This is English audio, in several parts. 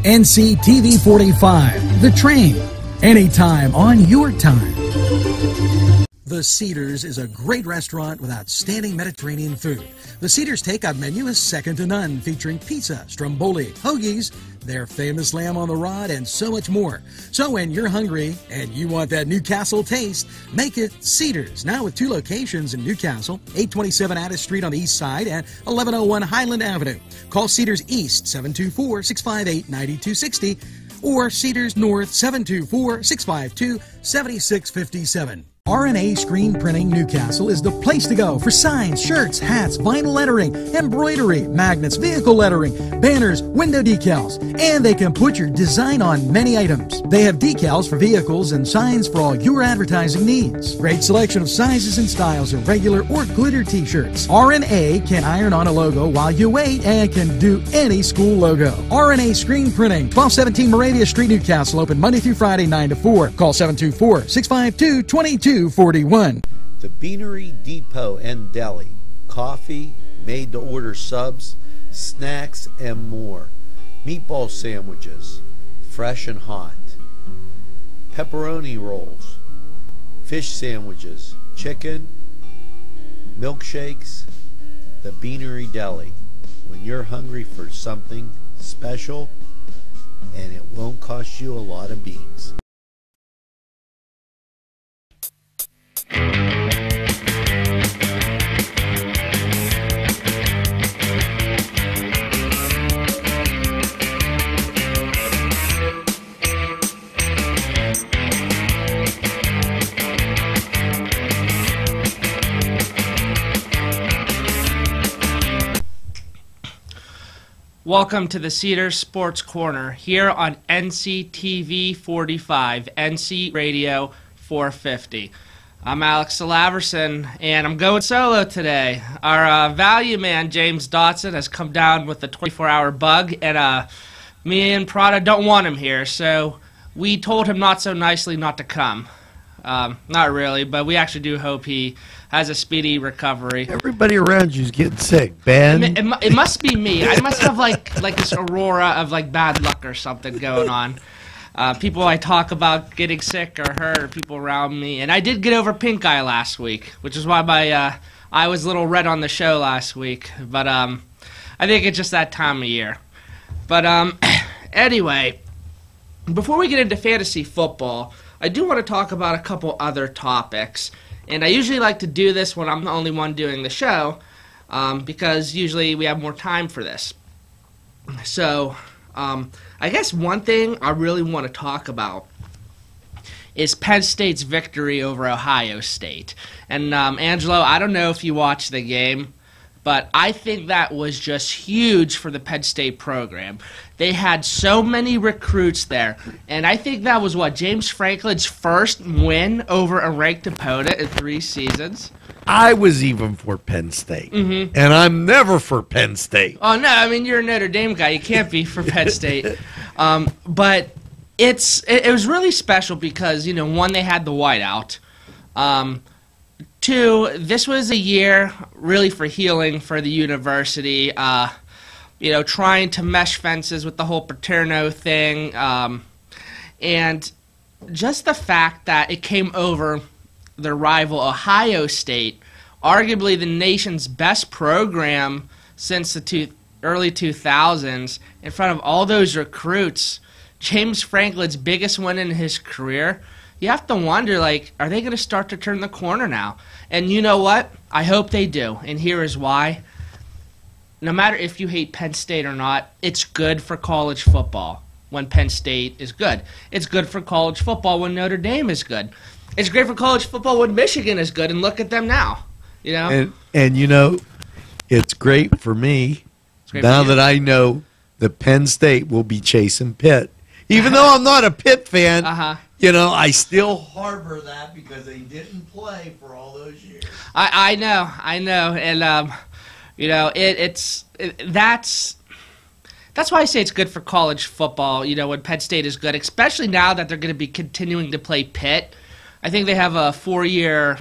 NCTV45, The Train, anytime on your time. The Cedars is a great restaurant with outstanding Mediterranean food. The Cedars takeout menu is second to none, featuring pizza, stromboli, hoagies, their famous lamb on the rod, and so much more. So when you're hungry and you want that Newcastle taste, make it Cedars. Now with 2 locations in Newcastle, 827 Addis Street on the east side and 1101 Highland Avenue. Call Cedars East 724-658-9260 or Cedars North 724-652-7657. RNA Screen Printing Newcastle is the place to go for signs, shirts, hats, vinyl lettering, embroidery, magnets, vehicle lettering, banners, window decals, and they can put your design on many items. They have decals for vehicles and signs for all your advertising needs. Great selection of sizes and styles of regular or glitter t-shirts. RNA can iron on a logo while you wait and can do any school logo. RNA Screen Printing, 1217 Moravia Street, Newcastle, open Monday through Friday 9 to 4. Call 724-652-2241. The Beanery Depot and Deli. Coffee, made-to-order subs, snacks, and more. Meatball sandwiches, fresh and hot. Pepperoni rolls, fish sandwiches, chicken, milkshakes. The Beanery Deli. When you're hungry for something special, and it won't cost you a lot of beans. Welcome to the Cedars Sports Corner here on NCTV45, NC Radio 450. I'm Alex Salaverson, and I'm going solo today. Our value man, James Dotson, has come down with a 24-hour bug, and me and Prada don't want him here, so we told him not so nicely not to come. Not really, but we actually do hope he has a speedy recovery. Everybody around you is getting sick, Ben. It must be me. I must have like this aurora of like bad luck or something going on. People I talk about getting sick or hurt, or people around me, and I did get over pink eye last week, which is why my eye was a little red on the show last week. But I think it's just that time of year. But anyway, before we get into fantasy football, I do want to talk about a couple other topics. And I usually like to do this when I'm the only one doing the show, because usually we have more time for this. So, I guess one thing I really want to talk about is Penn State's victory over Ohio State. And, Angelo, I don't know if you watched the game, but I think that was just huge for the Penn State program. They had so many recruits there, and I think that was, James Franklin's first win over a ranked opponent in 3 seasons? I was even for Penn State, and I'm never for Penn State. Oh, no, I mean, you're a Notre Dame guy. You can't be for Penn State. But it was really special because, one, they had the whiteout. 2, this was a year really for healing for the university, trying to mesh fences with the whole Paterno thing, and just the fact that it came over their rival Ohio State, arguably the nation's best program since the early 2000s, in front of all those recruits, James Franklin's biggest win in his career. You have to wonder, are they going to start to turn the corner now? And you know what? I hope they do, and here is why. No matter if you hate Penn State or not, it's good for college football when Penn State is good. It's good for college football when Notre Dame is good. It's great for college football when Michigan is good, and look at them now. And it's great for me now that I know that Penn State will be chasing Pitt. Even though I'm not a Pitt fan, I still harbor that because they didn't play for all those years. I know, and that's why I say it's good for college football. When Penn State is good, especially now that they're going to be continuing to play Pitt. I think they have a 4-year.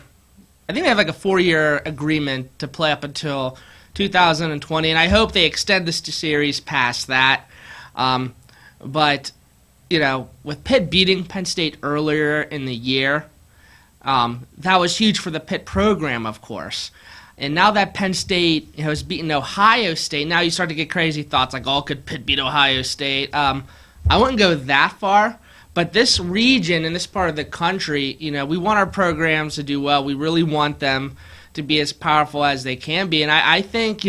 I think they have like a 4-year agreement to play up until 2020, and I hope they extend this series past that. But, with Pitt beating Penn State earlier in the year, that was huge for the Pitt program, of course. And now that Penn State has beaten Ohio State, now you start to get crazy thoughts like, oh, could Pitt beat Ohio State? I wouldn't go that far, but this region and this part of the country, we want our programs to do well. We really want them to be as powerful as they can be, and I think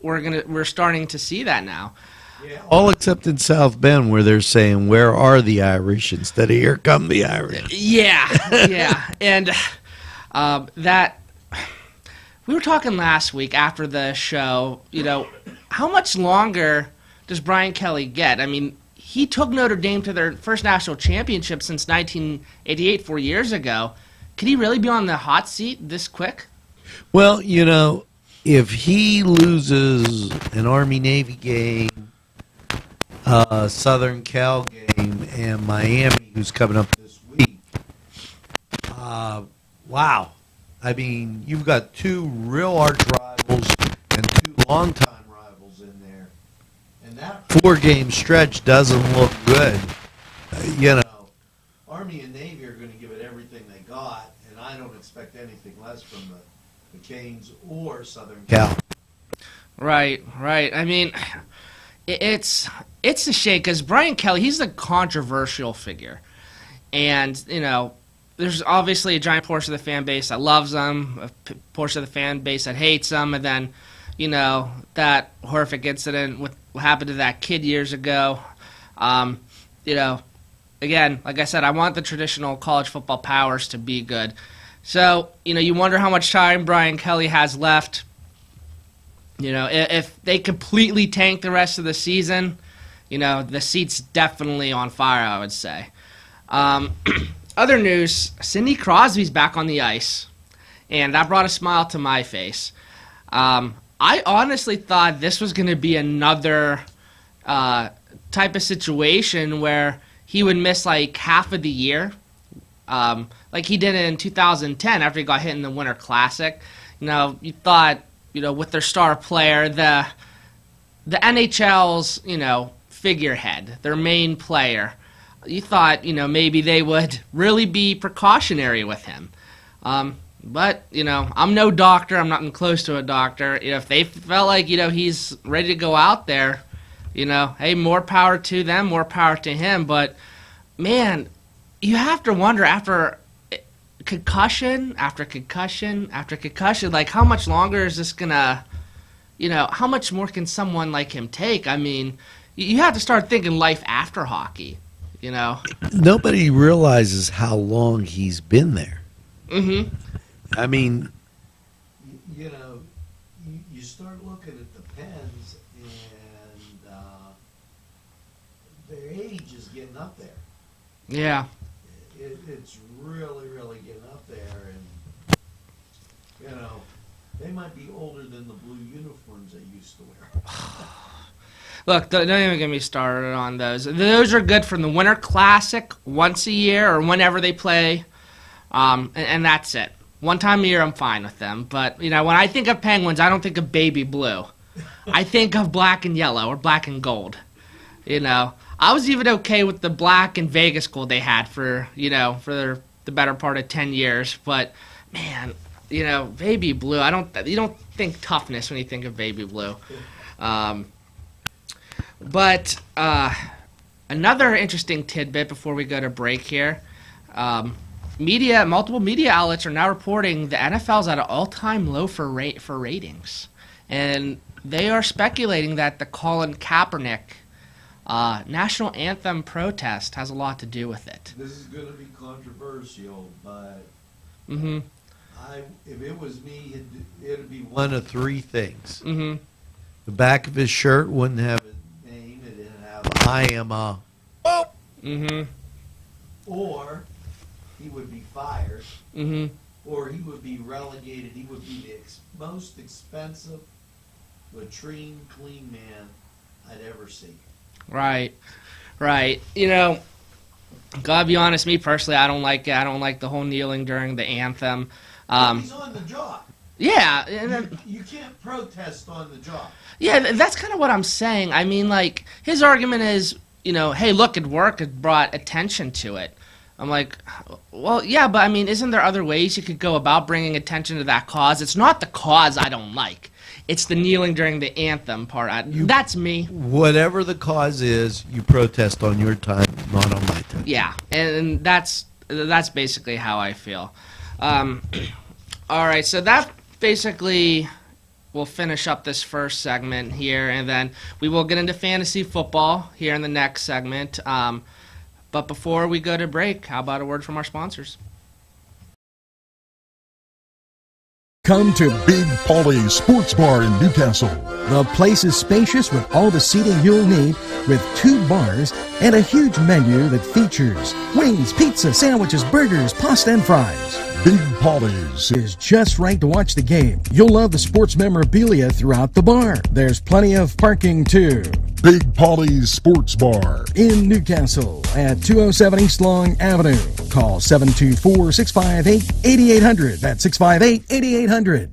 we're starting to see that now. Yeah, all except in South Bend, where they're saying, "Where are the Irish?" instead of "Here come the Irish." Yeah, and that. We were talking last week after the show, how much longer does Brian Kelly get? I mean, he took Notre Dame to their first national championship since 1988, 4 years ago. Could he really be on the hot seat this quick? Well, if he loses an Army-Navy game, Southern Cal game, and Miami, who's coming up this week, wow. I mean, you've got two real arch rivals and two longtime rivals in there. And that 4-game stretch doesn't look good. Army and Navy are going to give it everything they got, and I don't expect anything less from the Canes or Southern Cal. Right. I mean, it's a shame because Brian Kelly, he's a controversial figure. And, there's obviously a giant portion of the fan base that loves him, a portion of the fan base that hates him, and then, that horrific incident with what happened to that kid years ago. Again, like I said, I want the traditional college football powers to be good. So, you wonder how much time Brian Kelly has left. If they completely tank the rest of the season, the seat's definitely on fire, I would say. Other news, Sidney Crosby's back on the ice, and that brought a smile to my face. I honestly thought this was going to be another type of situation where he would miss like half of the year, like he did in 2010 after he got hit in the Winter Classic. You thought, with their star player, the NHL's, figurehead, their main player, you thought, maybe they would really be precautionary with him. But, I'm no doctor. I'm not even close to a doctor. If they felt like, he's ready to go out there, hey, more power to them, more power to him. But, man, you have to wonder after concussion after concussion after concussion, like how much longer is this going to, how much more can someone like him take? I mean, you have to start thinking life after hockey. Nobody realizes how long he's been there. Mm-hmm. I mean, you start looking at the Pens, and their age is getting up there. Yeah. It's really, really getting up there, and they might be older than the blue uniforms they used to wear. Look, don't even get me started on those. Those are good for the Winter Classic once a year or whenever they play, and that's it. One time a year, I'm fine with them. But, when I think of Penguins, I don't think of baby blue. I think of black and yellow or black and gold. I was even okay with the black and Vegas gold they had for the better part of 10 years. But, man, baby blue, you don't think toughness when you think of baby blue. But another interesting tidbit before we go to break here, multiple media outlets are now reporting the NFL's at an all-time low for ratings, and they are speculating that the Colin Kaepernick national anthem protest has a lot to do with it. This is going to be controversial, but mm-hmm. If it was me, it'd be one of three things. Mm-hmm. The back of his shirt wouldn't have his name; it'd have "I am a." Mm-hmm. Or he would be fired. Mm-hmm. Or he would be relegated. He would be the most expensive, latrine clean man I'd ever see. Right. Gotta be honest, me personally, I don't like it. I don't like the whole kneeling during the anthem. He's on the job. Yeah. And you can't protest on the job. Yeah, that's kind of what I'm saying. I mean, like, his argument is, hey, look, it worked. It brought attention to it. I'm like, well, yeah, but I mean, isn't there other ways you could go about bringing attention to that cause? It's not the cause I don't like. It's the kneeling during the anthem part. That's me. Whatever the cause is, you protest on your time, not on my time. Yeah, and that's basically how I feel. All right, so that basically will finish up this first segment here, and then we will get into fantasy football here in the next segment. But before we go to break, how about a word from our sponsors? Come to Big Polly's Sports Bar in Newcastle. The place is spacious with all the seating you'll need, with 2 bars and a huge menu that features wings, pizza, sandwiches, burgers, pasta, and fries. Big Polly's is just right to watch the game. You'll love the sports memorabilia throughout the bar. There's plenty of parking too. Big Polly's Sports Bar in Newcastle at 207 East Long Avenue. Call 724-658-8800. That's 658-8800.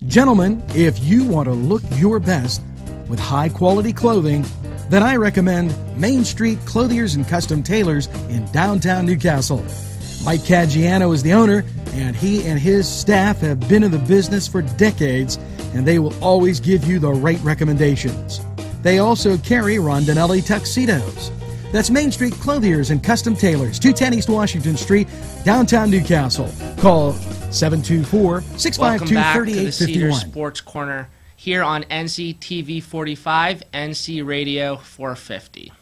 Gentlemen, if you want to look your best with high-quality clothing, then I recommend Main Street Clothiers and Custom Tailors in downtown Newcastle. Mike Caggiano is the owner, and he and his staff have been in the business for decades, and they will always give you the right recommendations. They also carry Rondinelli tuxedos. That's Main Street Clothiers and Custom Tailors, 210 East Washington Street, downtown Newcastle. Call 724-652-3851. Welcome back to the Cedars Sports Corner here on NCTV45, NC Radio 450.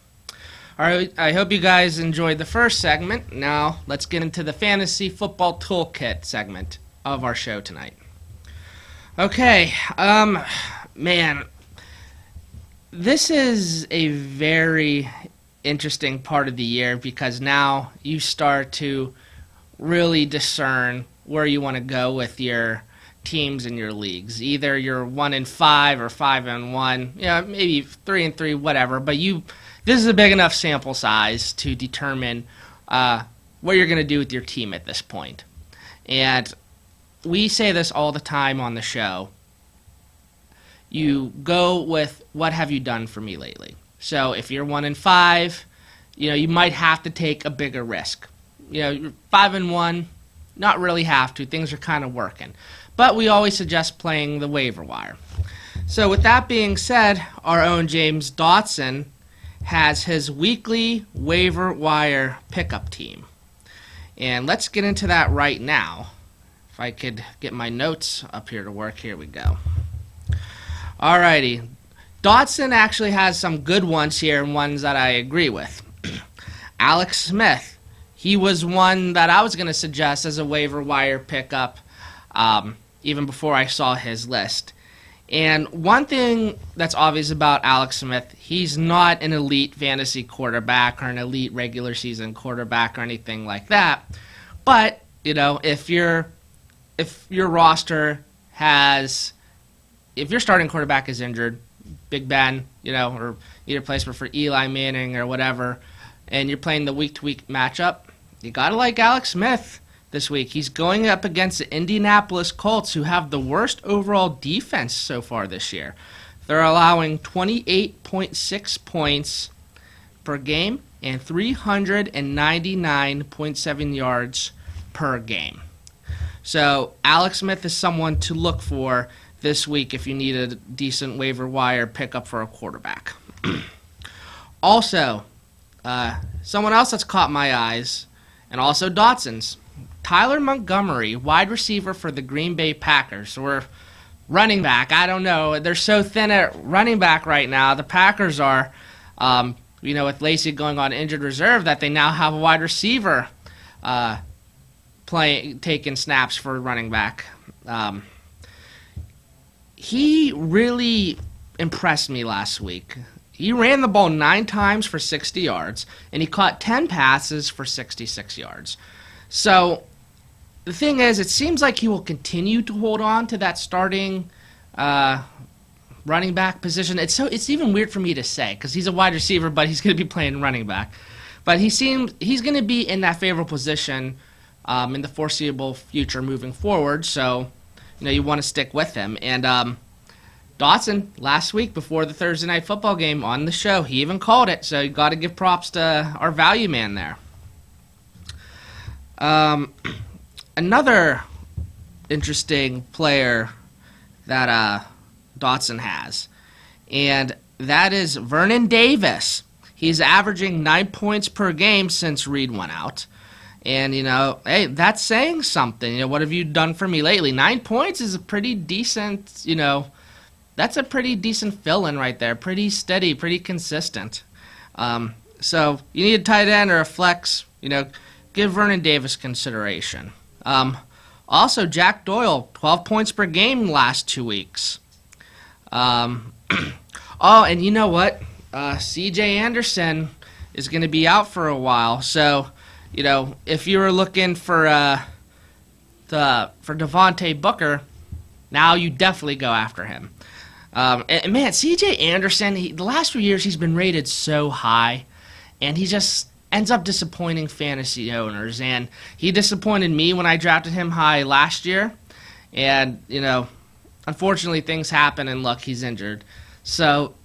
All right, I hope you guys enjoyed the first segment. Now, let's get into the Fantasy Football Toolkit segment of our show tonight. Okay, man, this is a very interesting part of the year because now you start to really discern where you want to go with your teams in your leagues. Either you're 1-5 or 5-1, maybe 3-3, whatever. But this is a big enough sample size to determine what you're going to do with your team at this point. And we say this all the time on the show. You go with what have you done for me lately. So if you're 1-5, you might have to take a bigger risk. You're 5-1, not really have to. Things are kind of working. But we always suggest playing the waiver wire. So with that being said, our own James Dotson has his weekly waiver wire pickup team. And let's get into that right now. If I could get my notes up here to work, here we go. Alrighty. Dotson actually has some good ones here and ones that I agree with. Alex Smith. He was one that I was going to suggest as a waiver wire pickup even before I saw his list. And one thing that's obvious about Alex Smith, he's not an elite fantasy quarterback or an elite regular season quarterback or anything like that. But, if your roster has, if your starting quarterback is injured, Big Ben, or need a replacement for Eli Manning or whatever, and you're playing the week-to-week matchup, you got to like Alex Smith this week. He's going up against the Indianapolis Colts, who have the worst overall defense so far this year. They're allowing 28.6 points per game and 399.7 yards per game. So Alex Smith is someone to look for this week if you need a decent waiver wire pickup for a quarterback. Also, someone else that's caught my eyes, and also Dotson's, Tyler Montgomery, wide receiver for the Green Bay Packers, or running back. I don't know. They're so thin at running back right now. The Packers are, with Lacey going on injured reserve, that they now have a wide receiver taking snaps for running back. He really impressed me last week. He ran the ball 9 times for 60 yards, and he caught 10 passes for 66 yards. So the thing is, it seems like he will continue to hold on to that starting running back position. It's even weird for me to say because he's a wide receiver, but he's going to be playing running back. But he's going to be in that favorable position in the foreseeable future moving forward. So, you want to stick with him. And Dotson, last week before the Thursday night football game on the show, he even called it. So you got to give props to our value man there. Another interesting player that Dotson has, and that is Vernon Davis. He's averaging 9 points per game since Reed went out. And, hey, that's saying something. What have you done for me lately? 9 points is a pretty decent, that's a pretty decent fill-in right there. Pretty steady, pretty consistent. So you need a tight end or a flex, give Vernon Davis consideration. Also, Jack Doyle, 12 points per game last 2 weeks. Oh, and you know what? C.J. Anderson is going to be out for a while. So, if you were looking for Devontae Booker, now you definitely go after him. And man, C.J. Anderson, the last few years he's been rated so high, and he just ends up disappointing fantasy owners. And he disappointed me when I drafted him high last year. And, unfortunately things happen, and look, he's injured. So,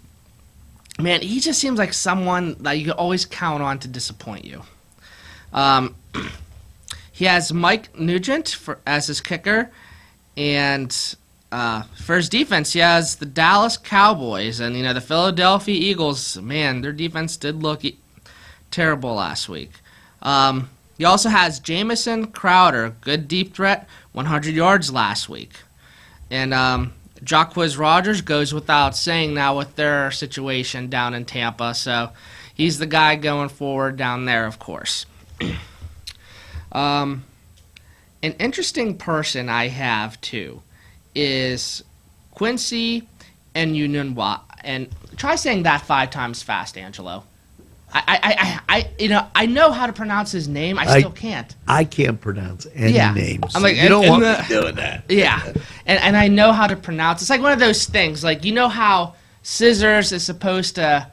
man, he just seems like someone that you can always count on to disappoint you. He has Mike Nugent as his kicker, and for his defense, he has the Dallas Cowboys and the Philadelphia Eagles. Man, their defense did look terrible last week. He also has Jamison Crowder, good deep threat, 100 yards last week, and Jacquizz Rodgers goes without saying now with their situation down in Tampa, so he's the guy going forward down there, of course. An interesting person I have too is Quincy and Ununwa, and try saying that 5 times fast, Angelo. I know how to pronounce his name. I still can't. I can't pronounce any names. I'm like, you don't want me doing that. Yeah, and I know how to pronounce. It's like one of those things. Like, how scissors is supposed to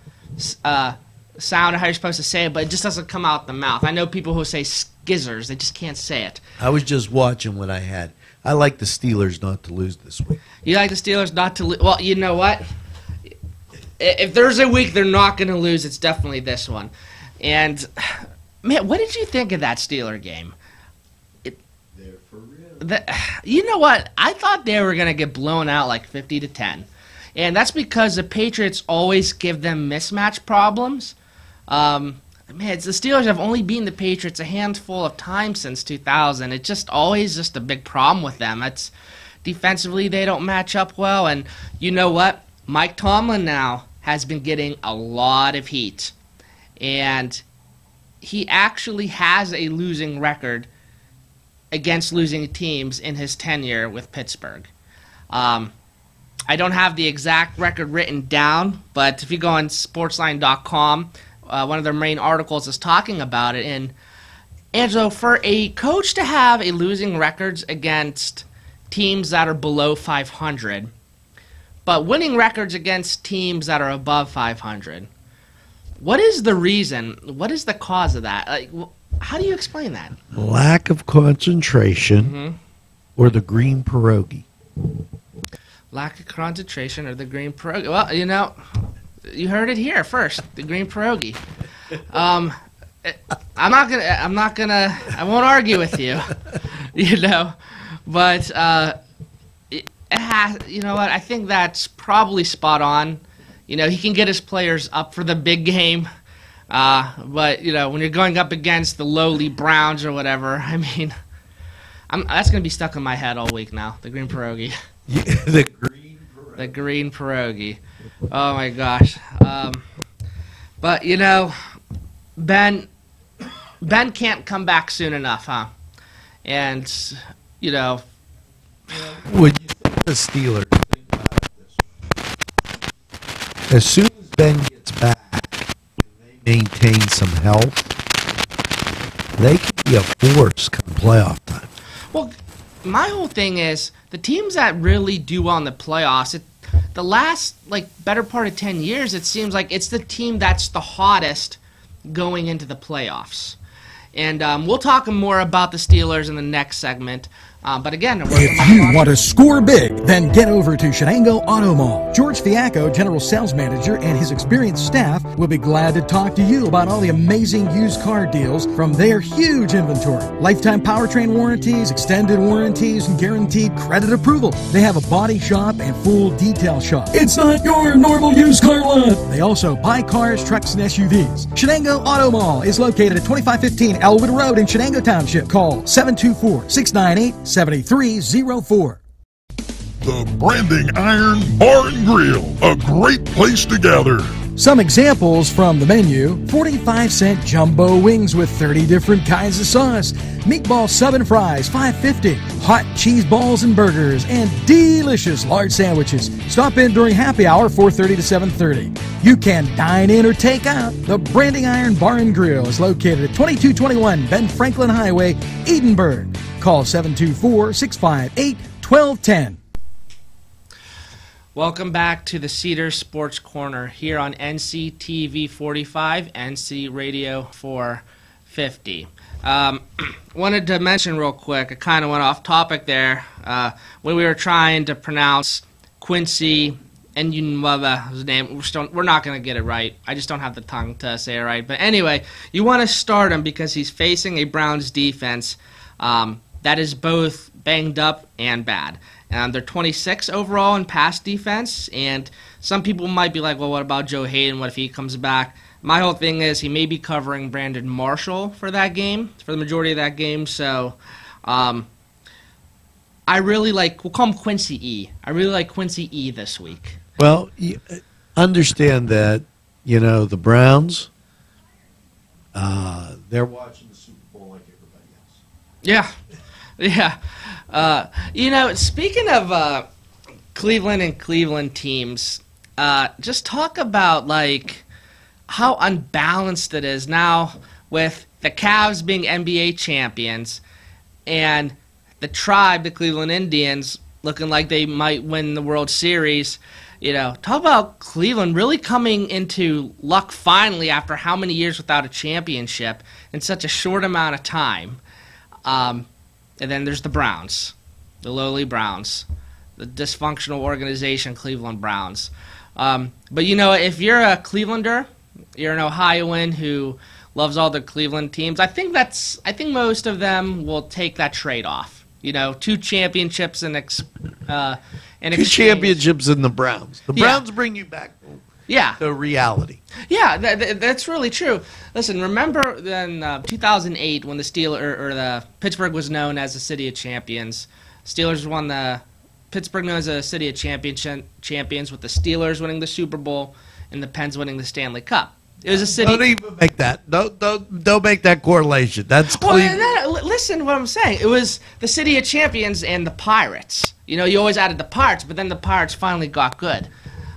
sound, or how you're supposed to say it, but it just doesn't come out the mouth. I know people who say skizzers. They just can't say it. I was just watching what I had. I like the Steelers not to lose this week. You like the Steelers not to lose? Well, you know what? If there's a week they're not going to lose, it's definitely this one. And, man, what did you think of that Steeler game? They're for real. You know what? I thought they were going to get blown out like 50-10. And that's because the Patriots always give them mismatch problems. Man, the Steelers have only beaten the Patriots a handful of times since 2000. It's just always just a big problem with them. It's defensively they don't match up well. And you know what? Mike Tomlin now has been getting a lot of heat. And he actually has a losing record against losing teams in his tenure with Pittsburgh. I don't have the exact record written down, but if you go on sportsline.com, one of their main articles is talking about it. And so for a coach to have a losing records against teams that are below 500, but winning records against teams that are above 500, what is the reason? What is the cause of that? Like, how do you explain that? Lack of concentration or the green pierogi. Lack of concentration or the green pierogi. Well, you heard it here first. The green pierogi. I won't argue with you. But it has. You know what? I think that's probably spot on. He can get his players up for the big game. But when you're going up against the lowly Browns or whatever, I mean, that's gonna be stuck in my head all week now. The green pierogi. The green pierogi. The green pierogi. Oh my gosh. But Ben can't come back soon enough, huh? And when you think the Steelers, think about it this way. As soon as Ben gets back and they maintain some health, they can be a force come playoff time. Well, my whole thing is the teams that really do well in the playoffs, the last better part of 10 years, it seems like it's the team that's the hottest going into the playoffs. And we'll talk more about the Steelers in the next segment. But again, if you want to score big, then get over to Shenango Auto Mall. George Fiacco, General Sales Manager, and his experienced staff will be glad to talk to you about all the amazing used car deals from their huge inventory. Lifetime powertrain warranties, extended warranties, and guaranteed credit approval. They have a body shop and full detail shop. It's not your normal used car lot. They also buy cars, trucks, and SUVs. Shenango Auto Mall is located at 2515 Elwood Road in Shenango Township. Call 724-698-7304. The Branding Iron Bar and Grill, a great place to gather. Some examples from the menu: 45-cent jumbo wings with 30 different kinds of sauce, meatball sub and fries, $5.50, hot cheese balls and burgers, and delicious large sandwiches. Stop in during happy hour, 4:30 to 7:30. You can dine in or take out. The Branding Iron Bar and Grill is located at 2221 Ben Franklin Highway, Edinburgh. Call 724-658-1210. Welcome back to the Cedars Sports Corner here on NCTV45, NC Radio 450. Wanted to mention real quick, I kind of went off topic there when we were trying to pronounce Quincy and his name. We're not going to get it right. I just don't have the tongue to say it right. But anyway, you want to start him because he's facing a Browns defense that is both banged up and bad. They're 26 overall in pass defense, and some people might be like, well, what about Joe Hayden? What if he comes back? My whole thing is he may be covering Brandon Marshall for that game, for the majority of that game. So I really like, we'll call him Quincy E. I really like Quincy E this week. Well, understand that, the Browns, they're watching the Super Bowl like everybody else. Yeah. Yeah. Speaking of Cleveland and Cleveland teams, just talk about, how unbalanced it is now with the Cavs being NBA champions and the Tribe, the Cleveland Indians, looking like they might win the World Series. Talk about Cleveland really coming into luck finally after how many years without a championship in such a short amount of time. And then there's the Browns, the lowly Browns, the dysfunctional organization Cleveland Browns. But, if you're a Clevelander, you're an Ohioan who loves all the Cleveland teams, I think most of them will take that trade-off. 2 championships and 2 championships in the Browns. The Browns bring you back to reality. Yeah, that's really true. Listen, remember in 2008 when the the Pittsburgh was known as the City of Champions. Steelers won the Pittsburgh known as a City of Champions with the Steelers winning the Super Bowl and the Pens winning the Stanley Cup. It was a city. Don't even make that. Don't make that correlation. That's Cleveland. Well, listen to what I'm saying. It was the City of Champions and the Pirates. You always added the Pirates, but then the Pirates finally got good.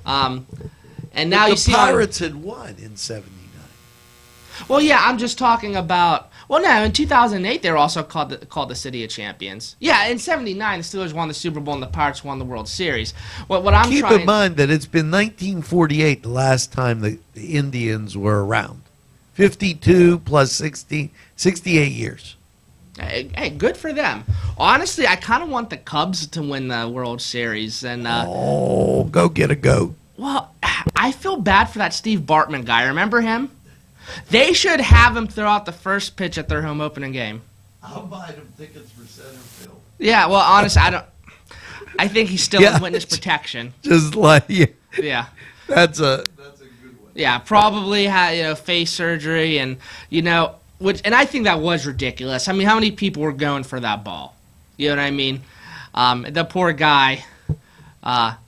And now the Pirates had won in '79. Well, yeah, I'm just talking about. Well, no, in 2008 they were also called the City of Champions. Yeah, in '79 the Steelers won the Super Bowl and the Pirates won the World Series. Keep in mind that it's been 1948 the last time the Indians were around. 52 plus 60, 68 years. Hey, good for them. Honestly, I kind of want the Cubs to win the World Series. And go get a goat. Well, I feel bad for that Steve Bartman guy. Remember him? They should have him throw out the first pitch at their home opening game. I'll buy them tickets for center field. Yeah, well, honestly, I think he's still in witness protection. Just yeah. That's a good one. Yeah, probably had face surgery and and I think that was ridiculous. I mean, how many people were going for that ball? You know what I mean? The poor guy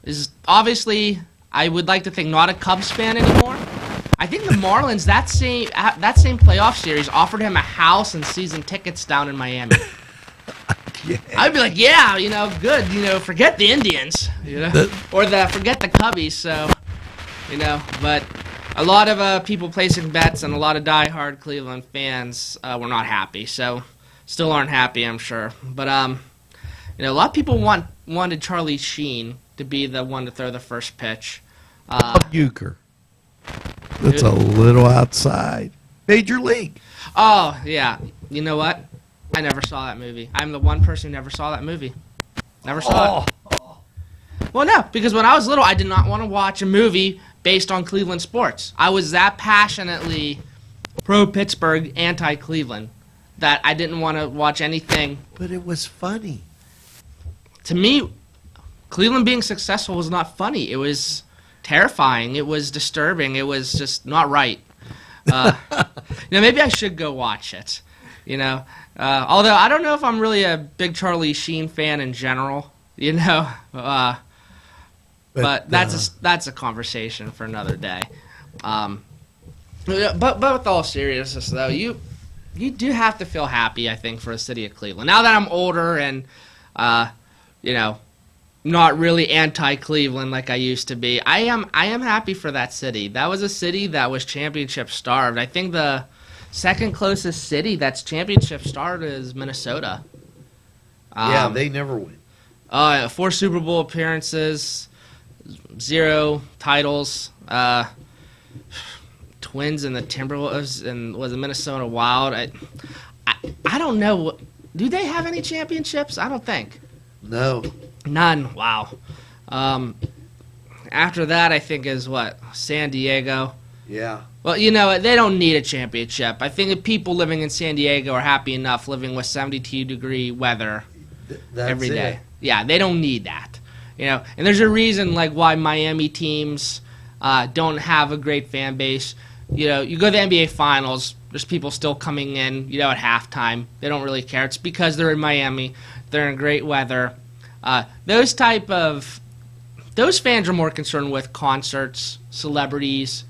is obviously, I would like to think, not a Cubs fan anymore. I think the Marlins, that same playoff series, offered him a house and season tickets down in Miami. Yeah. I'd be like, good, forget the Indians, or forget the Cubbies. So, but a lot of people placing bets and a lot of diehard Cleveland fans were not happy. So, still aren't happy, I'm sure. But a lot of people wanted Charlie Sheen to be the one to throw the first pitch. Euchre. That's a little outside Major League. Oh, yeah. You know what? I never saw that movie. I'm the one person who never saw that movie. Never saw it. Well, no, because when I was little, I did not want to watch a movie based on Cleveland sports. I was that passionately pro-Pittsburgh, anti-Cleveland that I didn't want to watch anything. But it was funny. To me, Cleveland being successful was not funny. It was terrifying. It was disturbing. It was just not right. Maybe I should go watch it. Although I don't know if I'm really a big Charlie Sheen fan in general. But that's a conversation for another day. But with all seriousness, though, you do have to feel happy, I think, for the city of Cleveland. Now that I'm older and not really anti-Cleveland like I used to be, I am happy for that city. That was a city that was championship starved. I think the second closest city that's championship starved is Minnesota. Yeah, they never win. 4 Super Bowl appearances, 0 titles. Twins and the Timberwolves and was the Minnesota Wild. I don't know. Do they have any championships? I don't think. No. None. Wow. After that, I think is what? San Diego. Yeah. Well, they don't need a championship. I think that people living in San Diego are happy enough living with 72-degree weather every day. It. Yeah, they don't need that. And there's a reason like why Miami teams don't have a great fan base. You go to the NBA Finals, there's people still coming in, at halftime. They don't really care. It's because they're in Miami. They're in great weather. Those fans are more concerned with concerts, celebrities,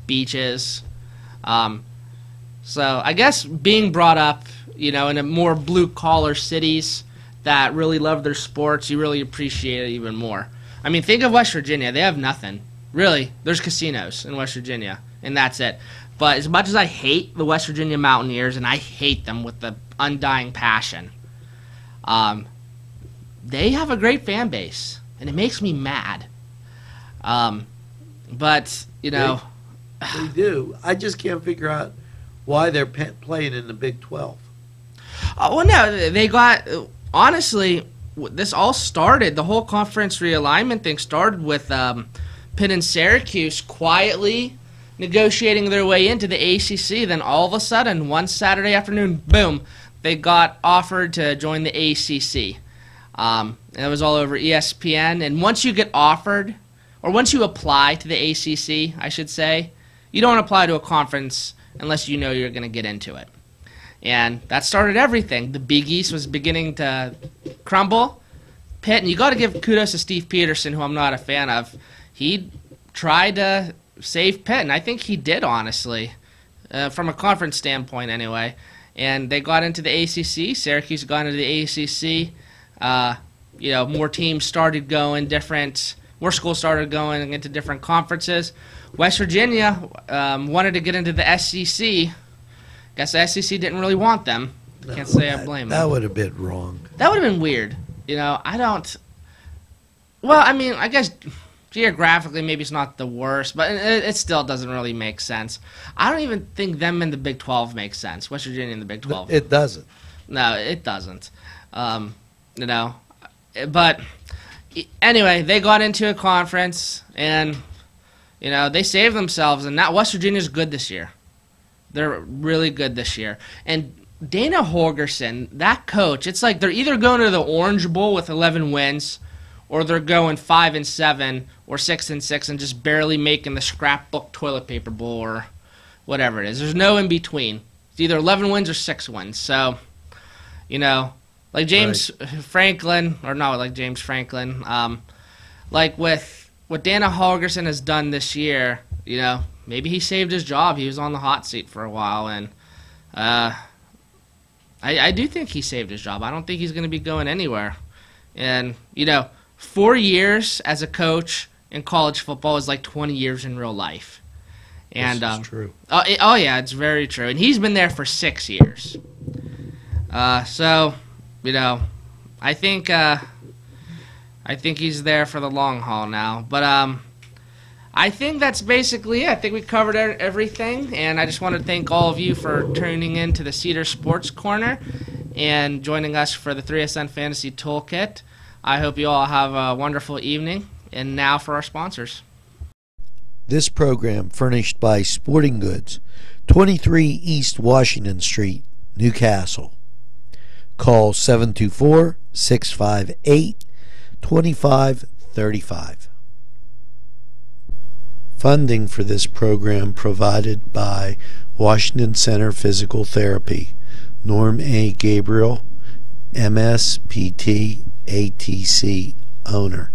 beaches. So I guess being brought up, in a more blue-collar cities that really love their sports, you really appreciate it even more. I mean, think of West Virginia. They have nothing. Really, there's casinos in West Virginia, and that's it. But as much as I hate the West Virginia Mountaineers, and I hate them with the undying passion, they have a great fan base, and it makes me mad. But, They do. I just can't figure out why they're playing in the Big 12. Well, no, they got... Honestly, this all started, the whole conference realignment thing started with Pitt and Syracuse quietly negotiating their way into the ACC. Then all of a sudden, one Saturday afternoon, boom, they got offered to join the ACC. And it was all over ESPN. And once you get offered, or once you apply to the ACC, I should say, you don't apply to a conference unless you know you're going to get into it. And that started everything. The Big East was beginning to crumble. Pitt, and you got to give kudos to Steve Peterson, who I'm not a fan of. He tried to save Pitt, and I think he did, honestly, from a conference standpoint anyway. And they got into the ACC. Syracuse got into the ACC. More teams started going more schools started going into different conferences. West Virginia wanted to get into the SEC. Guess the SEC didn't really want them. Can't say I blame them. That would have been wrong. That would have been weird. I don't... Well, I mean, I guess geographically maybe it's not the worst, but it still doesn't really make sense. I don't even think them in the Big 12 makes sense. West Virginia in the Big 12. It doesn't. No, it doesn't. But anyway, they got into a conference, and, they saved themselves, and now West Virginia's good this year. They're really good this year. And Dana Holgerson, that coach, it's like they're either going to the Orange Bowl with 11 wins, or they're going 5-7 or 6-6 and just barely making the scrapbook toilet paper bowl or whatever it is. There's no in between. It's either 11 wins or 6 wins. So, like James Franklin, or not like James Franklin, like with what Dana Holgerson has done this year, maybe he saved his job. He was on the hot seat for a while, and I do think he saved his job. I don't think he's going to be going anywhere. And, 4 years as a coach in college football is like 20 years in real life. And, this is true. Oh, yeah, it's very true. And he's been there for 6 years. So, I think he's there for the long haul now. But I think that's basically it. I think we covered everything, and I just want to thank all of you for tuning in to the Cedars Sports Corner and joining us for the 3SN Fantasy Toolkit. I hope you all have a wonderful evening. And now for our sponsors. This program furnished by Sporting Goods, 23 East Washington Street, Newcastle. Call 724-658-2535. Funding for this program provided by Washington Center Physical Therapy, Norm A. Gabriel, MSPT, ATC owner.